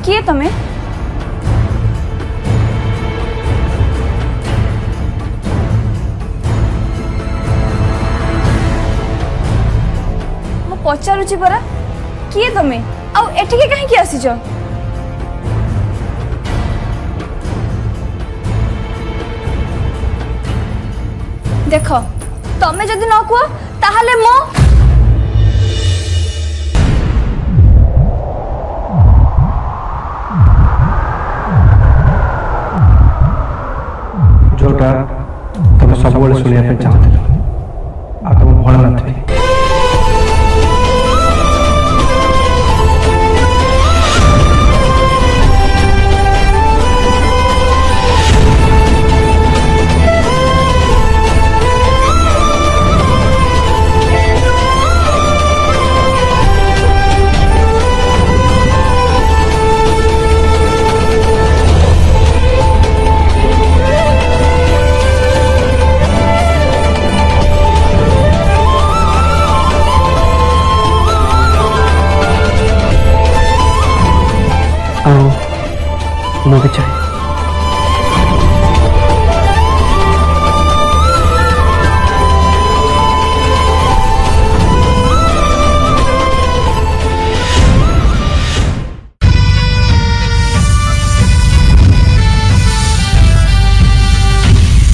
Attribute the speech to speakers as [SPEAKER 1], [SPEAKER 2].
[SPEAKER 1] किए तमें? मु पचारुची परा किए तमें आउ एठिके कहीं आसीच? देख तमें जदि न कुह ताहले मो
[SPEAKER 2] जोटा तुम सब शुणा चाहते तुम भल न